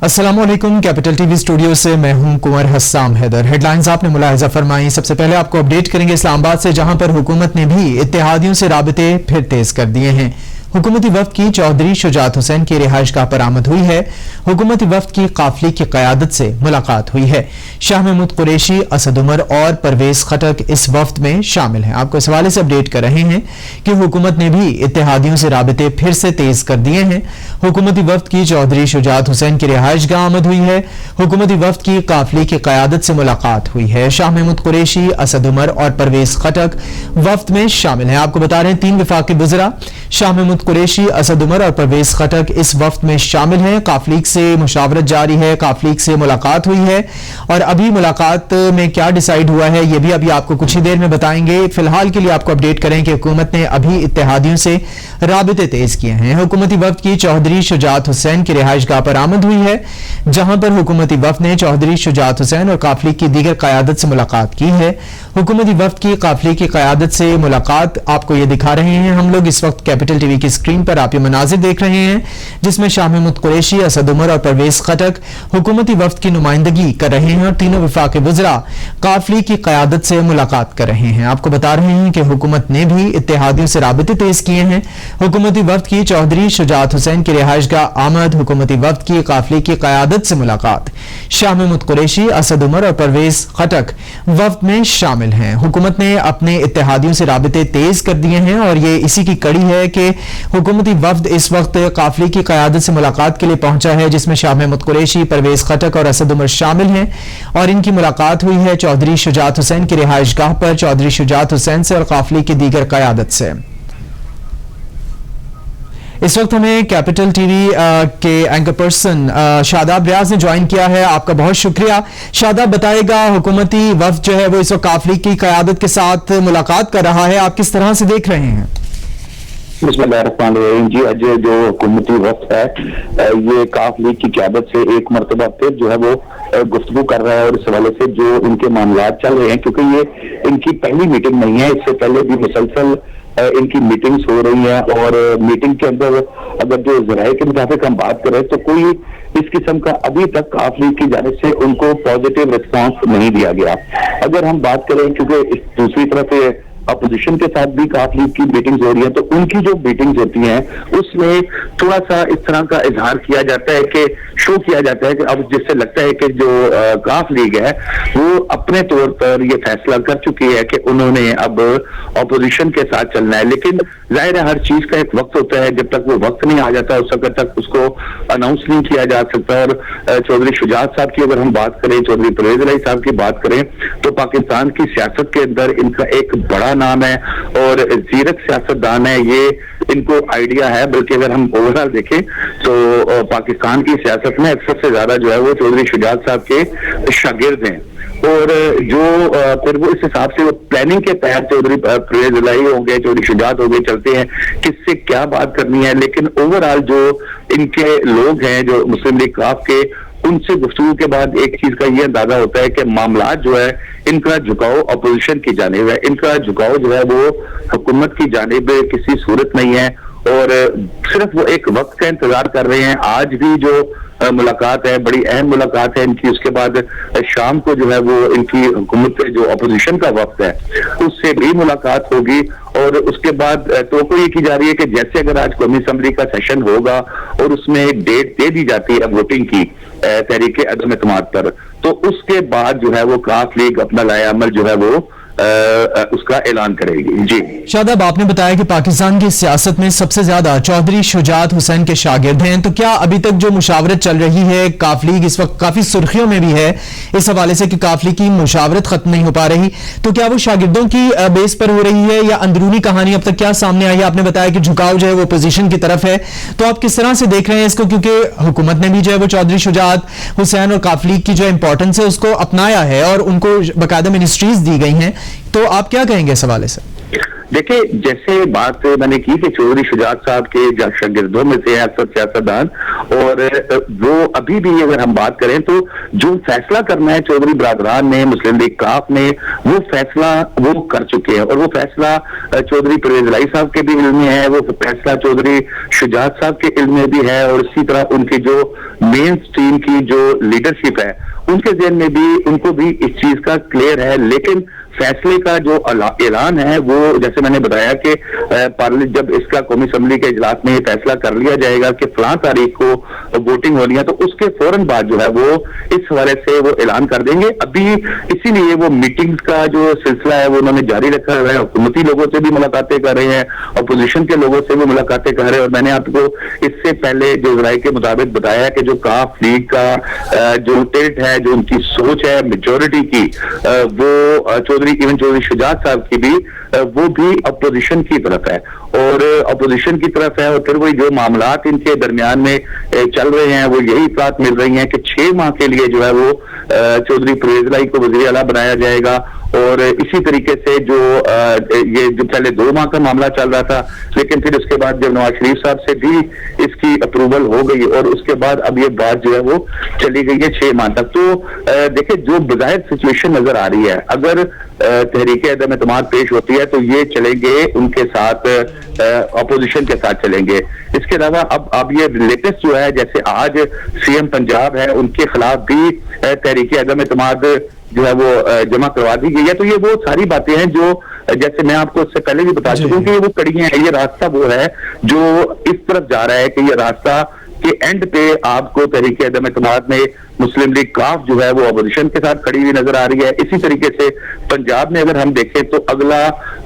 अस्सलामुअलैकुम। Capital TV studio से मैं हूं कुंवर हस्साम हैदर। हेडलाइंस आपने मुलाहिजा फरमाई। सबसे पहले आपको अपडेट करेंगे इस्लामाबाद से, जहां पर हुकूमत ने भी इत्तेहादियों से राबते फिर तेज कर दिए हैं। हुकूमती वफ्द की चौधरी शुजात हुसैन की रिहाइशगाह पर आमद हुई है। हुकूमती वफ्द की काफिले की क़यादत से मुलाकात हुई है। शाह महमूद कुरैशी, असद उमर और परवेज खटक इस वफ्द में शामिल हैं। आपको इस हवाले से अपडेट कर रहे हैं कि हुकूमत ने भी इत्तेहादियों से राबते फिर से तेज कर दिए हैं। हुकूमती वफ्द की चौधरी शुजात हुसैन की रिहाइशगाह आमद हुई है। हुकूमती वफ्द की काफिले की क़यादत से मुलाकात हुई है। शाह महमूद कुरैशी, असद उमर और परवेज खटक वफ्द में शामिल हैं। आपको बता रहे हैं 3 वफाकी वज़रा शाह महमूद कुरैशी, असद उमर और परवेज खटक इस वफ्द में शामिल हैं। काफिले से मुशावरत जारी है, काफिले से मुलाकात हुई है और अभी मुलाकात में क्या डिसाइड हुआ है ये भी अभी आपको कुछ ही देर में बताएंगे। फिलहाल के लिए आपको अपडेट करें कि हुकूमत ने अभी इत्तेहादियों से राबिते तेज किए हैं। हुकूमती वफ्द की चौधरी शुजात हुसैन की रिहाइशगाह पर आमद हुई है, जहां पर हुकूमती वफ्द ने चौधरी शुजात हुसैन और काफिले की दीगर क़यादत से मुलाकात की है। हुकूमती वफ्द की काफिले की क़यादत से मुलाकात आपको ये दिखा रहे हैं हम लोग इस वक्त कैपिटल टीवी की स्क्रीन पर। आप ये मनाजिर देख रहे हैं जिसमें शाह महमूद कुरैशी, असद उमर और परवेज खटक हुकूमती वफ्द की नुमाइंदगी कर रहे हैं और तीनों वफाकी वज़रा काफिले की क़यादत से मुलाकात कर रहे हैं। आपको बता रहे हैं कि हुकूमत ने भी इत्तेहादियों से राबिते तेज किए हैं। हुकूमती वफ्द की चौधरी शुजात हुसैन की रिहाइशगाह आमद, हुकूमती वफ्द की काफिले की क़यादत से मुलाकात। शाह महमूद कुरैशी, असद उमर और परवेज खटक वफ्द में शामिल हैं। हुकूमत ने अपने इत्तेहादियों से राबिते तेज कर दिए हैं और ये इसी की कड़ी है कि हुकूमती वफ्द इस वक्त काफिले की क़यादत से मुलाकात के लिए पहुंचा है, जिसमें शाह महमूद कुरैशी, परवेज खटक और असद उमर शामिल हैं और इनकी मुलाकात हुई है चौधरी शुजात हुसैन की रिहाइशगाह पर, चौधरी शुजात हुसैन से और काफिले की दीगर क़यादत से। इस वक्त हमें कैपिटल टीवी के एंकर पर्सन शादाब रियाज ने ज्वाइन किया है। आपका बहुत शुक्रिया। शादाब, बताएगा हुकूमती वफ्द जो है वो इस वक्त काफिले की क़यादत के साथ मुलाकात कर रहा है, आप किस तरह से देख रहे हैं? बिस्मिल्लाहिर्रहमानिर्रहीम जी, आज जो हुकूमती वफ्द है ये काफिले की क़यादत से एक मरतबा फिर जो है वो गुफ्तगू कर रहा है और इस हवाले से जो इनके मामलात चल रहे हैं, क्योंकि ये इनकी पहली मीटिंग नहीं है, इससे पहले भी मुसलसल इनकी मीटिंग्स हो रही हैं और मीटिंग के अंदर अगर जो ज़राए के मुताबिक हम बात करें तो कोई इस किस्म का अभी तक काफिले की जानिब से उनको पॉजिटिव रिस्पांस नहीं दिया गया। अगर हम बात करें, क्योंकि दूसरी तरफ अपोजिशन के साथ भी काफिले की मीटिंग्स हो रही हैं, तो उनकी जो मीटिंग्स होती हैं उसमें थोड़ा सा इस तरह का इजहार किया जाता है कि शो किया जाता है कि अब जिससे लगता है कि जो काफ लीग है वो अपने तौर पर ये फैसला कर चुकी है कि उन्होंने अब अपोजिशन के साथ चलना है। लेकिन जाहिर है हर चीज का एक वक्त होता है, जब तक वो वक्त नहीं आ जाता उस वक्त तक उसको अनाउंस नहीं किया जा सकता। और चौधरी शुजात साहब की अगर हम बात करें, चौधरी परवेज अली साहब की बात करें, तो पाकिस्तान की सियासत के अंदर इनका एक बड़ा नाम है और जीरक सियासतदान है, ये इनको आइडिया है। बल्कि अगर हम ओवरऑल देखें तो पाकिस्तान की सियासत में अक्सर से ज्यादा जो है वो चौधरी शुजात साहब के शागिर्द हैं और जो फिर वो इस हिसाब से वो प्लानिंग के तहत चौधरी परवेज अली हो गए, चौधरी शुजात हो गए, चलते हैं किससे क्या बात करनी है। लेकिन ओवरऑल जो इनके लोग हैं जो मुस्लिम लीग काफ के, उनसे गुफ्तगू के बाद एक चीज का ये अंदाजा होता है कि मामला जो है इनका झुकाव अपोजिशन की जानिब है, इनका झुकाव जो है वो हुकूमत की जानिब किसी सूरत नहीं है और सिर्फ वो एक वक्त का इंतजार कर रहे हैं। आज भी जो मुलाकात है, बड़ी अहम मुलाकात है इनकी, उसके बाद शाम को जो है वो इनकी हुकूमत जो अपोजिशन का वक्त है उससे भी मुलाकात होगी और उसके बाद तो ये की जा रही है कि जैसे अगर आज कौमी असम्बली का सेशन होगा और उसमें एक डेट दे दी जाती है वोटिंग की तहरीके अदम एतमाद पर, तो उसके बाद जो है वो काफ लीग अपना लाएअमल जो है वो उसका ऐलान करेगी। जी शादाब, आपने बताया कि पाकिस्तान की सियासत में सबसे ज्यादा चौधरी शुजात हुसैन के शागिर्द हैं, तो क्या अभी तक जो मुशावरत चल रही है, काफिले इस वक्त काफी सुर्खियों में भी है इस हवाले से कि काफिले की मुशावरत खत्म नहीं हो पा रही, तो क्या वो शागिर्दों की बेस पर हो रही है या अंदरूनी कहानी अब तक क्या सामने आई है? आपने बताया कि झुकाव जो है वो अपोजिशन की तरफ है, तो आप किस तरह से देख रहे हैं इसको? क्योंकि हुकूमत ने भी जो है वो चौधरी शुजात हुसैन और काफिले की जो इंपॉर्टेंस है उसको अपनाया है और उनको बाकायदा मिनिस्ट्रीज दी गई हैं, तो आप क्या कहेंगे इस हवाले से? देखिए, जैसे बात मैंने की कि चौधरी शुजात साहब के शागिर्दों में से अक्सर सियासतदान, और वो अभी भी अगर हम बात करें तो जो फैसला करना है चौधरी बरादरान ने, मुस्लिम लीग काफ ने, वो फैसला वो कर चुके हैं, और वो फैसला चौधरी परवेज इलाही साहब के भी इल्म में है, वो फैसला चौधरी शुजात साहब के इल्म में भी है, और इसी तरह उनकी जो मेन स्ट्रीम की जो लीडरशिप है उनके ज़हन में भी, उनको भी इस चीज का क्लियर है। लेकिन फैसले का जो ऐलान है वो, जैसे मैंने बताया कि पार्लियामेंट जब इसका कौमी असम्बली के इजलास में ये फैसला कर लिया जाएगा कि फलां तारीख को वोटिंग होनी है, तो उसके फौरन बाद जो है वो इस हवाले से वो ऐलान कर देंगे। अभी इसीलिए वो मीटिंग्स का जो सिलसिला है वो उन्होंने जारी रखा है, हुकूमती लोगों से भी मुलाकातें कर रहे हैं, अपोजिशन के लोगों से भी मुलाकातें कर रहे हैं। और मैंने आपको इससे पहले जो जराये के मुताबिक बताया कि जो काफ लीग का जो टिल्ट है, जो उनकी सोच है मेजोरिटी की, वो चौधरी शुजात साहब की भी, वो भी अपोजिशन की तरफ है, और अपोजिशन की तरफ है। और फिर वही जो मामलात इनके दरमियान में चल रहे हैं, वो यही बात मिल रही है कि 6 माह के लिए जो है वो चौधरी परवेज इलाही को वज़ीर आला बनाया जाएगा। और इसी तरीके से जो ये जो पहले 2 माह का मामला चल रहा था, लेकिन फिर उसके बाद जब नवाज शरीफ साहब से भी इसकी अप्रूवल हो गई, और उसके बाद अब ये बात जो है वो चली गई है 6 माह तक। तो देखिए, जो बज़ाहिर सिचुएशन नजर आ रही है, अगर तहरीक अदम एतमाद पेश होती है तो ये चलेंगे उनके साथ, अपोजिशन के साथ चलेंगे। इसके अलावा अब ये लेटेस्ट जो है, जैसे आज सीएम पंजाब है, उनके खिलाफ भी तहरीक अदम एतमाद जो है वो जमा करवा दी गई है। तो ये वो सारी बातें हैं जो, जैसे मैं आपको इससे पहले भी बता चुका हूं कि ये वो कड़ी हैं, ये रास्ता वो है जो इस तरफ जा रहा है कि ये रास्ता के एंड पे आपको तहरीक अदम एतमाद में मुस्लिम लीग काफ जो है वो अपोजिशन के साथ खड़ी हुई नजर आ रही है। इसी तरीके से पंजाब में अगर हम देखें तो अगला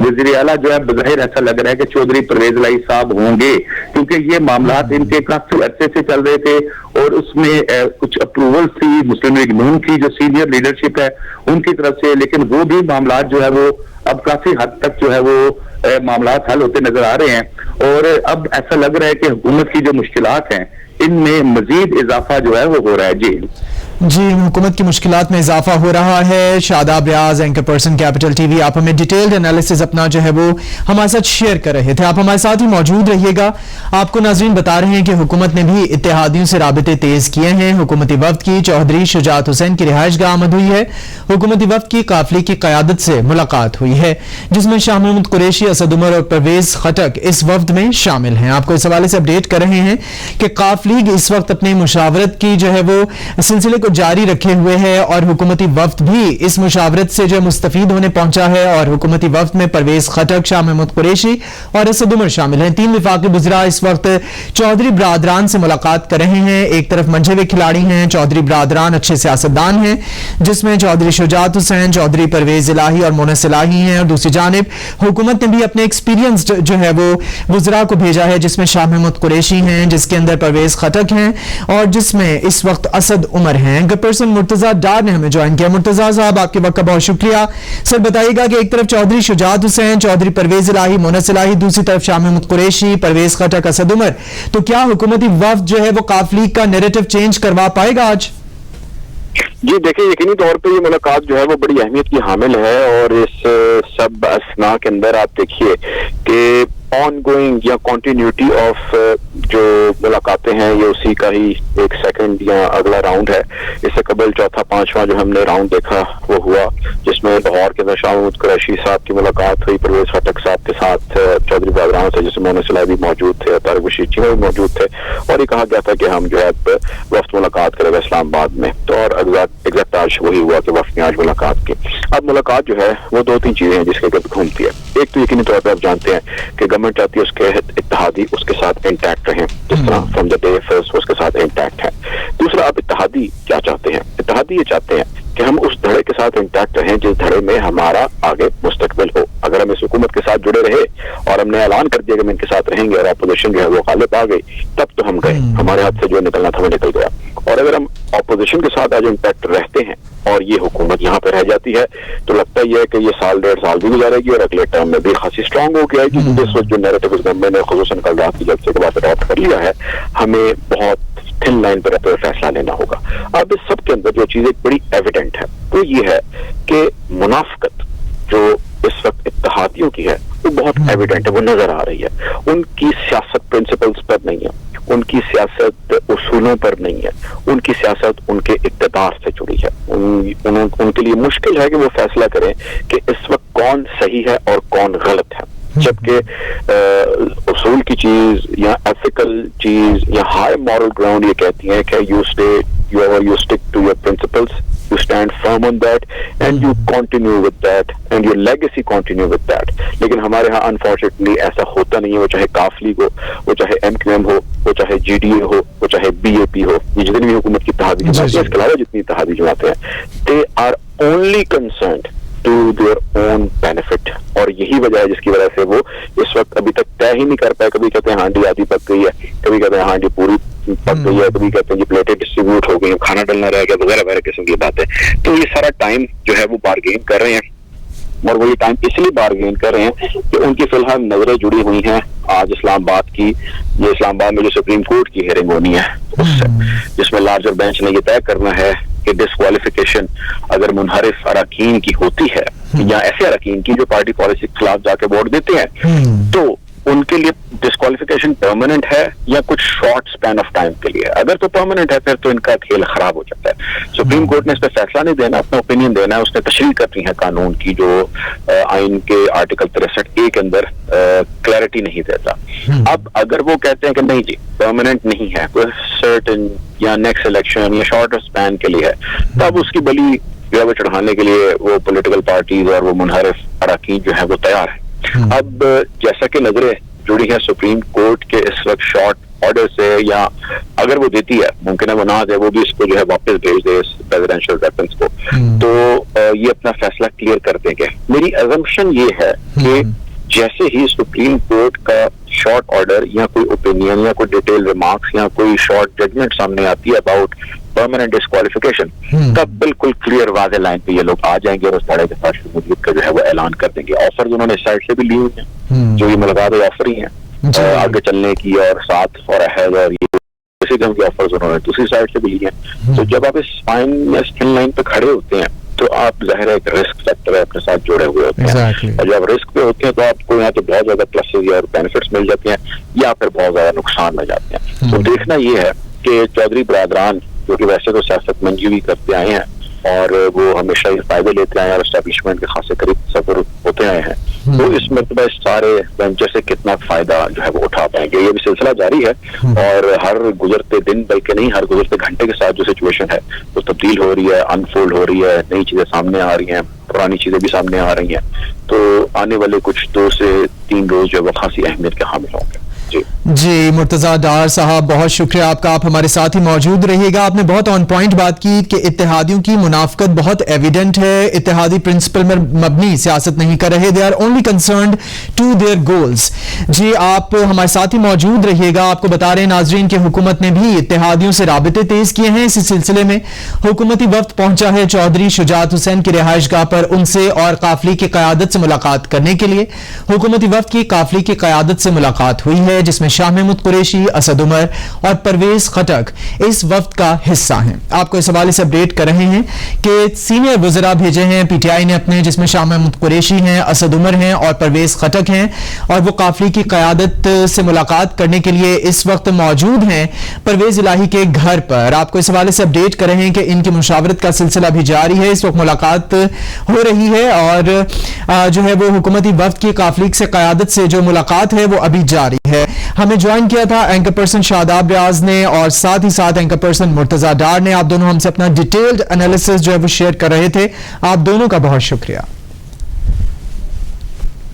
वज़ीर आला जो है बज़ाहिर ऐसा लग रहा है कि चौधरी परवेज इलाही साहब होंगे, क्योंकि ये मामलात इनके काफी अरसे से चल रहे थे, और उसमें कुछ अप्रूवल थी मुस्लिम लीग नून की जो सीनियर लीडरशिप है उनकी तरफ से, लेकिन वो भी मामलात जो है वो अब काफी हद तक जो है वो मामलात हल होते नजर आ रहे हैं। और अब ऐसा लग रहा है कि हुकूमत की जो मुश्किलात हैं इनमें मजीद इजाफा जो है वो हो रहा है। जी, हुकूमत की मुश्किलात में इजाफा हो रहा है। शादाब रियाज, एंकर पर्सन कैपिटल टीवी, आप हमें डिटेल्ड एनालिसिस अपना जो है वो हमारे साथ शेयर कर रहे थे। आप हमारे साथ ही मौजूद रहिएगा। आपको नाज़रीन बता रहे हैं कि हुकूमत ने भी इत्तेहादियों से राबिते तेज किए हैं। हुकूमती वफ्द की चौधरी शुजात हुसैन की रिहाइशगाह आमद हुई है। हुकूमती वफ्द की काफिले की क़यादत से मुलाकात हुई है, जिसमें शाह महमूद कुरैशी, असद उमर और परवेज खटक इस वफ्द में शामिल हैं। आपको इस हवाले से अपडेट कर रहे हैं कि काफ लीग इस वक्त अपनी मुशावरत की जो है वो सिलसिले को जारी रखे हुए है, और हुकूमती वफ्द भी इस मुशावरत से जो मुस्तफीद होने पहुंचा है। और हुकूमती वफ्द में परवेज खटक, शाह महमूद कुरैशी और असद उमर शामिल हैं। 3 वफाकी वज़रा इस वक्त चौधरी बरादरान से मुलाकात कर रहे हैं। एक तरफ मंझे हुए खिलाड़ी हैं, चौधरी बरादरान अच्छे सियासतदान हैं, जिसमें चौधरी शुजात हुसैन, चौधरी परवेज इलाही और मोनस इलाही हैं। और दूसरी जानिब हुकूमत ने भी अपने एक्सपीरियंस जो है वो वज़रा को भेजा है, जिसमें शाह महमूद कुरैशी हैं, जिसके अंदर परवेज खटक हैं, और जिसमें इस वक्त असद उमर हैं। पर्सन मुर्तजा डार ने हमें ज्वाइन किया। मुर्तजा साहब, आपके वक्त का बहुत शुक्रिया। सर बताइएगा कि एक तरफ चौधरी शुजात हुसैन, चौधरी परवेज इलाही, मोनस इलाही, दूसरी तरफ शाह महमूद कुरैशी, परवेज खटक, असद उमर, तो क्या हुकूमती वफ्द जो है वो काफ लीग का नैरेटिव चेंज करवा पाएगा आज? जी देखिए, यकीनी तौर पे ये मुलाकात जो है वो बड़ी अहमियत की हामिल है, और इस सब असना के अंदर आप देखिए कि ऑन गोइंग या कॉन्टिन्यूटी ऑफ जो मुलाकातें हैं ये उसी का ही एक सेकंड या अगला राउंड है। इससे कबल चौथा पांचवा जो हमने राउंड देखा वो हुआ, जिसमें लाहौर के अंदर शाह महमूद कुरैशी साहब की मुलाकात हुई परवेज खटक साहब के साथ, चौधरी बरादरान से जिसमें मोनस इलाही भी मौजूद थे, तारिक बशीर चीमा भी मौजूद थे, और ये कहा गया था कि हम जो है वफ्द मुलाकात करेगा इस्लामाबाद में। तो और एग्जैक्ट आज वही हुआ कि वफ्द ने आज मुलाकात की। अब मुलाकात जो है वो 2-3 चीजें हैं जिसके गर्द घूमती है। एक तो यकीनी तौर पर आप जानते हैं कि गवर्नमेंट चाहती है उसके इत्तेहादी उसके साथ इंटैक्ट रहें, जिस तरह फ्रॉम द डे फर्स्ट उसके साथ इंटैक्ट है। दूसरा, अब इत्तेहादी क्या चाहते हैं? इत्तेहादी ये चाहते हैं कि हम उस धड़े के साथ इंटैक्ट रहें जिस धड़े में हमारा आगे मुस्तकबिल हो। अगर हम इस हुकूमत के साथ जुड़े रहे और हमने ऐलान कर दिया कि हम इनके साथ रहेंगे और अपोजिशन जो है वो गालिब आ गई, तब तो हम गए, हमारे हाथ से जो निकलना था वो निकल गया। और अगर हम अपोजिशन के साथ आज इंटैक्ट रहते हैं और ये हुकूमत यहाँ पे रह जाती है, तो लगता ही है कि ये 1.5 साल भी गुजारेगी और अगले टर्म में भी खासी स्ट्रांग हो गया है। क्योंकि इस वक्त जो नैरेटिव इस गवर्नमेंट ने खुसूसन कल रात की जलसे के बाद अडॉप्ट कर लिया है, हमें बहुत थिन लाइन पर रहते हुए फैसला लेना होगा। अब इस सब के अंदर जो चीज एक बड़ी एविडेंट है वो ये है कि मुनाफिकत जो इस वक्त اتحادیوں کی ہے وہ بہت ایویڈنٹ ہے, وہ نظر آ رہی ہے. ان کی سیاست پرنسپلز پر نہیں ہے, ان کی سیاست اصولوں پر نہیں ہے, ان کی سیاست ان کے اقتدار سے جڑی ہے. ان کے لیے مشکل ہے کہ وہ فیصلہ کریں کہ اس وقت کون صحیح ہے اور کون غلط ہے, جبکہ اصول کی چیز یا ایتھیکل چیز یا ہائی مورل گراؤنڈ یہ کہتی ہیں کہ you stick to your principles, you stand firm on that and you continue with that and your legacy continue with that. لیکن ہمارے ہاں انفارچونیٹلی ایسا ہوتا نہیں ہے, وہ چاہے کافلی ہو, وہ چاہے ایم کیو ایم ہو, وہ چاہے جی ڈی اے ہو, وہ چاہے بی اے پی ہو, یہ جتنی بھی حکومت کی اتحادی جماعتیں ہیں, اس کے علاوہ جتنی اتحادی جماعتیں ہیں, they are only concerned to their own benefit. اور یہی وجہ ہے جس کی وجہ سے وہ اس وقت ابھی تک طے ہی نہیں کر پائے. کبھی کہتے ہیں ہانڈی آدھی پک گئی ہے, کبھی کہتے ہیں ہانڈی پوری پک گئی ہے, کبھی کہتے ہیں کہ پلیٹیں ڈسٹریبیوٹ ہو گئی ہیں, کھانا ڈلنا رہ گیا, وغیرہ وغیرہ قسم کی باتیں. تو یہ سارا ٹائم جو ہے وہ بارگین کر رہے ہیں, اور وہ یہ ٹائم اس لیے بارگین کر رہے ہیں کہ ان کی فی الحال نظریں جڑی ہوئی ہیں آج اسلام آباد کی, یہ اسلام آباد میں جو سپریم کورٹ کی ہیئرنگ ہونی ہے اس سے, جس میں لارجر بینچ نے یہ طے کرنا ہے کہ ڈسکوالیفیکیشن اگر منحرف اراکین کی ہوتی ہے یا ایسے اراکین کی جو پارٹی پالیسی کے خلاف جا کے ووٹ دیتے ہیں, تو ان کے لیے ڈسکوالیفیکیشن پرماننٹ ہے یا کچھ شارٹ اسپین آف ٹائم کے لیے. اگر تو پرماننٹ ہے پھر تو ان کا کھیل خراب ہو جاتا ہے. سپریم کورٹ نے اس پہ فیصلہ نہیں دینا, اپنا اوپینین دینا ہے. اس نے تشریح کرنی ہے قانون کی جو آئین کے آرٹیکل 63A کے اندر کلیئرٹی نہیں دیتا. اب اگر وہ کہتے ہیں کہ نہیں جی پرماننٹ نہیں ہے, کوئی سرٹن یا نیکسٹ الیکشن یا شارٹ اسپین کے لیے ہے, تب اس کی بلی جو ہے وہ چڑھانے کے لیے وہ پولیٹیکل پارٹیز اور وہ منحرف اراکین جو ہے وہ تیار ہیں. اب جیسا کہ نظریں جڑی ہے سپریم کورٹ کے اس وقت شارٹ آرڈر سے, یا اگر وہ دیتی ہے, ممکن ہے وہ نہ دے, وہ بھی اس کو جو ہے واپس بھیج دے اس پریزیڈنشیل ویپنس کو, تو یہ اپنا فیصلہ کلیئر کر دیں گے. میری ایزمپشن یہ ہے کہ جیسے ہی سپریم کورٹ کا شارٹ آرڈر یا کوئی اوپینین یا کوئی ڈیٹیل ریمارکس یا کوئی شارٹ ججمنٹ سامنے آتی ہے اباؤٹ پرماننٹ ڈسکوالیفیکیشن, تب بالکل کلیئر واضح لائن پہ یہ لوگ آ جائیں گے اور اس دھڑے کے ساتھ شمولیت کا جو ہے وہ اعلان کر دیں گے. آفرز انہوں نے اس سائڈ سے بھی لی ہوئی ہیں, جو یہ ملاقات آفر ہی ہیں آگے چلنے کی, اور ساتھ اور احد اور یہ اسی قسم کی آفرز انہوں نے دوسری سائڈ سے بھی لی ہیں. تو جب آپ اس فائن یا اسکن لائن پہ کھڑے ہوتے ہیں تو آپ ظاہر ہے ایک رسک فیکٹر ہے اپنے ساتھ جڑے ہوئے ہوتے ہیں, اور جب رسک پہ ہوتے ہیں تو آپ کو یہاں تو بہت زیادہ پلسز یا بینیفٹس مل جاتے ہیں یا پھر بہت زیادہ نقصان میں جاتے ہیں. تو دیکھنا یہ ہے کہ چودھری برادران جو کہ ویسے تو سیاست منجی بھی کرتے آئے ہیں اور وہ ہمیشہ یہ فائدے لیتے آئے ہیں اور اسٹیبلشمنٹ کے خاصے قریب سفر ہوتے آئے ہیں, تو اس مرتبہ اس سارے وینچر سے کتنا فائدہ جو ہے وہ اٹھا پائیں گے. یہ بھی سلسلہ جاری ہے, اور ہر گزرتے دن بلکہ نہیں ہر گزرتے گھنٹے کے ساتھ جو سچویشن ہے وہ تبدیل ہو رہی ہے, انفولڈ ہو رہی ہے, نئی چیزیں سامنے آ رہی ہیں, پرانی چیزیں بھی سامنے آ رہی ہیں. تو آنے والے کچھ 2 سے 3 روز جو ہے وہ خاصی اہمیت کے حامل ہوں گے. جی مرتضیٰ ڈار صاحب بہت شکریہ آپ کا, آپ ہمارے ساتھ ہی موجود رہیے گا. آپ نے بہت آن پوائنٹ بات کی کہ اتحادیوں کی منافقت بہت ایویڈنٹ ہے, اتحادی پرنسپل میں مبنی سیاست نہیں کر رہے, they are only concerned to their goals. جی آپ ہمارے ساتھ ہی موجود رہیے گا. آپ کو بتا رہے ہیں ناظرین کہ حکومت نے بھی اتحادیوں سے رابطے تیز کیے ہیں. اسی سلسلے میں حکومتی وفد پہنچا ہے چودھری شجاعت حسین کی رہائش گاہ پر, ان سے اور قافلے کی قیادت سے ملاقات کرنے کے لیے. حکومتی وفد کی قافلے کی قیادت سے ملاقات ہوئی ہے جس میں شاہ محمود قریشی, اسد عمر اور پرویز خٹک اس وفد کا حصہ ہیں. آپ کو اس حوالے سے اپڈیٹ کر رہے ہیں کہ سینئر وزراء بھیجے ہیں پی ٹی آئی نے اپنے, جس میں شاہ محمود قریشی ہیں, اسد عمر ہیں اور پرویز خٹک ہیں, اور وہ قافلے کی قیادت سے ملاقات کرنے کے لیے اس وقت موجود ہیں پرویز الہی کے گھر پر. آپ کو اس حوالے سے اپڈیٹ کر رہے ہیں کہ ان کی مشاورت کا سلسلہ بھی جاری ہے. اس وقت ملاقات ہو رہی ہے اور جو ہے وہ حکومتی وفد کی قافلے سے قیادت سے جو ملاقات ہے وہ ابھی جاری ہے. ہمیں جوائن کیا تھا اینکر پرسن شاداب ریاض نے اور ساتھ ہی ساتھ اینکر پرسن مرتضیٰ ڈار نے. آپ دونوں ہم سے اپنا ڈیٹیلڈ انالیسس جو ہے وہ شیئر کر رہے تھے. آپ دونوں کا بہت شکریہ.